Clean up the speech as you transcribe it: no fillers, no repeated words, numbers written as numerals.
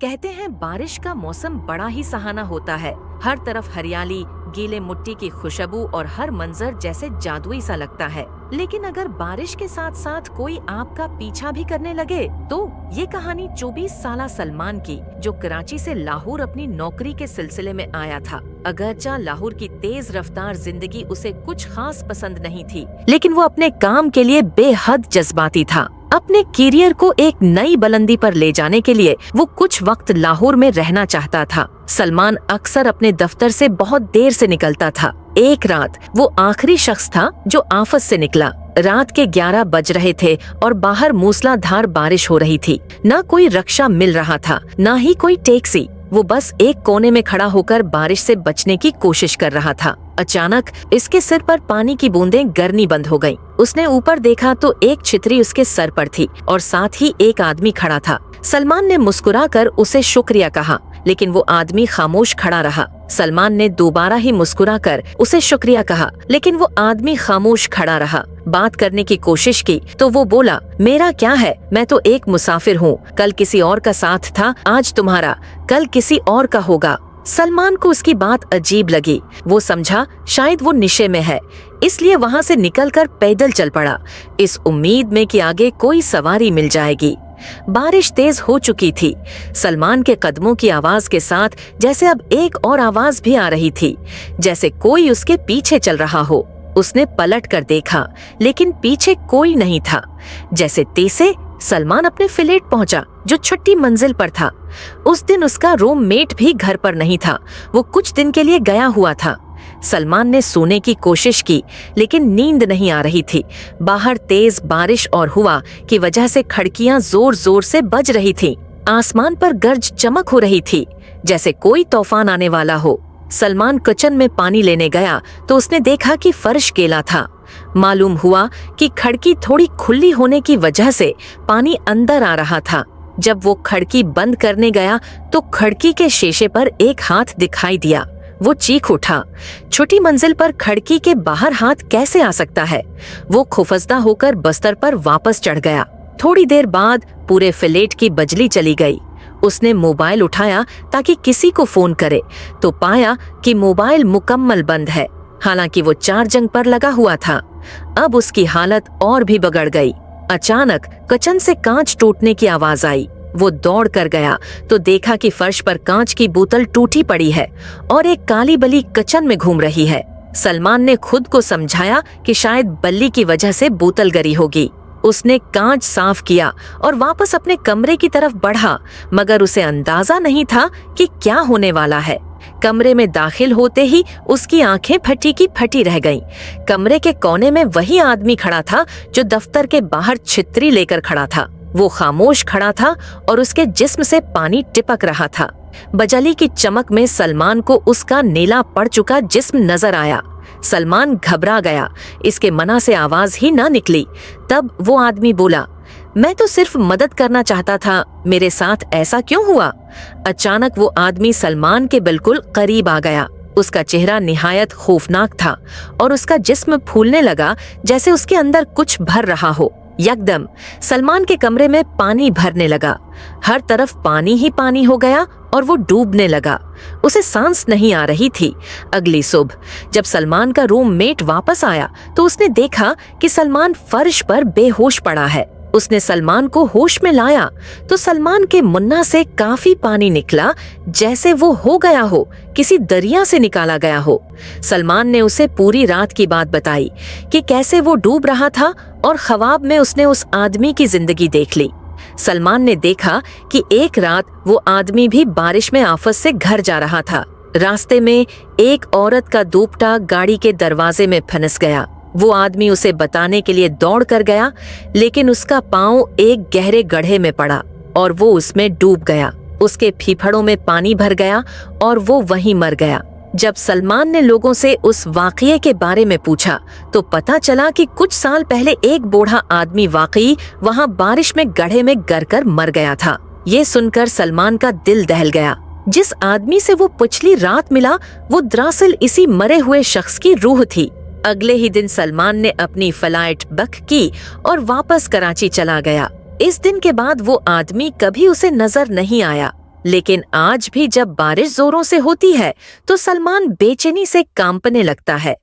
कहते हैं बारिश का मौसम बड़ा ही सहाना होता है। हर तरफ हरियाली, गीले मिट्टी की खुशबू और हर मंजर जैसे जादुई सा लगता है। लेकिन अगर बारिश के साथ साथ कोई आपका पीछा भी करने लगे तो ये कहानी 24 साला सलमान की, जो कराची से लाहौर अपनी नौकरी के सिलसिले में आया था। अगरचा लाहौर की तेज रफ्तार जिंदगी उसे कुछ खास पसंद नहीं थी, लेकिन वो अपने काम के लिए बेहद जज्बाती था। अपने करियर को एक नई बुलंदी पर ले जाने के लिए वो कुछ वक्त लाहौर में रहना चाहता था। सलमान अक्सर अपने दफ्तर से बहुत देर से निकलता था। एक रात वो आखिरी शख्स था जो ऑफिस से निकला। रात के 11 बज रहे थे और बाहर मूसलाधार बारिश हो रही थी। न कोई रिक्शा मिल रहा था, न ही कोई टैक्सी। वो बस एक कोने में खड़ा होकर बारिश से बचने की कोशिश कर रहा था। अचानक इसके सिर पर पानी की बूंदें गिरनी बंद हो गईं। उसने ऊपर देखा तो एक छितरी उसके सर पर थी और साथ ही एक आदमी खड़ा था। सलमान ने मुस्कुराकर उसे शुक्रिया कहा, लेकिन वो आदमी खामोश खड़ा रहा। सलमान ने दोबारा ही मुस्कुराकर उसे शुक्रिया कहा, लेकिन वो आदमी खामोश खड़ा रहा। बात करने की कोशिश की तो वो बोला, मेरा क्या है, मैं तो एक मुसाफिर हूँ। कल किसी और का साथ था, आज तुम्हारा, कल किसी और का होगा। सलमान को उसकी बात अजीब लगी। वो समझा शायद वो नशे में है, इसलिए वहाँ से निकलकर पैदल चल पड़ा, इस उम्मीद में कि आगे कोई सवारी मिल जाएगी। बारिश तेज हो चुकी थी। सलमान के कदमों की आवाज के साथ जैसे अब एक और आवाज भी आ रही थी, जैसे कोई उसके पीछे चल रहा हो। उसने पलट कर देखा, लेकिन पीछे कोई नहीं था। जैसे तैसे सलमान अपने फ्लैट पहुंचा, जो छठी मंजिल पर था। उस दिन उसका रूममेट भी घर पर नहीं था, वो कुछ दिन के लिए गया हुआ था। सलमान ने सोने की कोशिश की, लेकिन नींद नहीं आ रही थी। बाहर तेज बारिश और हुआ की वजह से खिड़कियां जोर जोर से बज रही थीं। आसमान पर गर्ज चमक हो रही थी, जैसे कोई तूफान आने वाला हो। सलमान किचन में पानी लेने गया तो उसने देखा कि फर्श गीला था। मालूम हुआ कि खिड़की थोड़ी खुली होने की वजह से पानी अंदर आ रहा था। जब वो खिड़की बंद करने गया तो खिड़की के शीशे पर एक हाथ दिखाई दिया। वो चीख उठा। छोटी मंजिल पर खिड़की के बाहर हाथ कैसे आ सकता है? वो खौफजदा होकर बस्तर पर वापस चढ़ गया। थोड़ी देर बाद पूरे फ्लैट की बिजली चली गई। उसने मोबाइल उठाया ताकि किसी को फोन करे, तो पाया कि मोबाइल मुकम्मल बंद है, हालांकि वो चार्जिंग पर लगा हुआ था। अब उसकी हालत और भी बिगड़ गई। अचानक किचन से कांच टूटने की आवाज आई। वो दौड़ कर गया तो देखा कि फर्श पर कांच की बोतल टूटी पड़ी है और एक काली बली किचन में घूम रही है। सलमान ने खुद को समझाया कि शायद बल्ली की वजह से बोतल गिरी होगी। उसने कांच साफ किया और वापस अपने कमरे की तरफ बढ़ा, मगर उसे अंदाजा नहीं था कि क्या होने वाला है। कमरे में दाखिल होते ही उसकी आंखें फटी की फटी रह गईं। कमरे के कोने में वही आदमी खड़ा था जो दफ्तर के बाहर छितरी लेकर खड़ा था। वो खामोश खड़ा था और उसके जिस्म से पानी टिपक रहा था। बजली की चमक में सलमान को उसका नीला पड़ चुका जिस्म नजर आया। सलमान घबरा गया, इसके मना से आवाज ही न निकली। तब वो आदमी बोला, मैं तो सिर्फ मदद करना चाहता था, मेरे साथ ऐसा क्यों हुआ? अचानक वो आदमी सलमान के बिल्कुल करीब आ गया। उसका चेहरा निहायत खौफनाक था और उसका जिस्म फूलने लगा, जैसे उसके अंदर कुछ भर रहा हो। यकदम सलमान के कमरे में पानी भरने लगा। हर तरफ पानी ही पानी हो गया और वो डूबने लगा। उसे सांस नहीं आ रही थी। अगली सुबह जब सलमान का रूममेट वापस आया तो उसने देखा कि सलमान फर्श पर बेहोश पड़ा है। उसने सलमान को होश में लाया तो सलमान के मुन्ना से काफी पानी निकला, जैसे वो हो गया हो किसी दरिया से निकाला गया हो। सलमान ने उसे पूरी रात की बात बताई कि कैसे वो डूब रहा था और ख्वाब में उसने उस आदमी की जिंदगी देख ली। सलमान ने देखा कि एक रात वो आदमी भी बारिश में ऑफिस से घर जा रहा था। रास्ते में एक औरत का दुपट्टा गाड़ी के दरवाजे में फंस गया। वो आदमी उसे बताने के लिए दौड़ कर गया, लेकिन उसका पांव एक गहरे गड्ढे में पड़ा और वो उसमें डूब गया। उसके फीफड़ों में पानी भर गया और वो वहीं मर गया। जब सलमान ने लोगों से उस वाकये के बारे में पूछा तो पता चला कि कुछ साल पहले एक बूढ़ा आदमी वाकई वहां बारिश में गड्ढे में गिर कर मर गया था। ये सुनकर सलमान का दिल दहल गया। जिस आदमी से वो पिछली रात मिला वो दरअसल इसी मरे हुए शख्स की रूह थी। अगले ही दिन सलमान ने अपनी फ्लाइट बुक की और वापस कराची चला गया। इस दिन के बाद वो आदमी कभी उसे नजर नहीं आया। लेकिन आज भी जब बारिश जोरों से होती है तो सलमान बेचैनी से कांपने लगता है।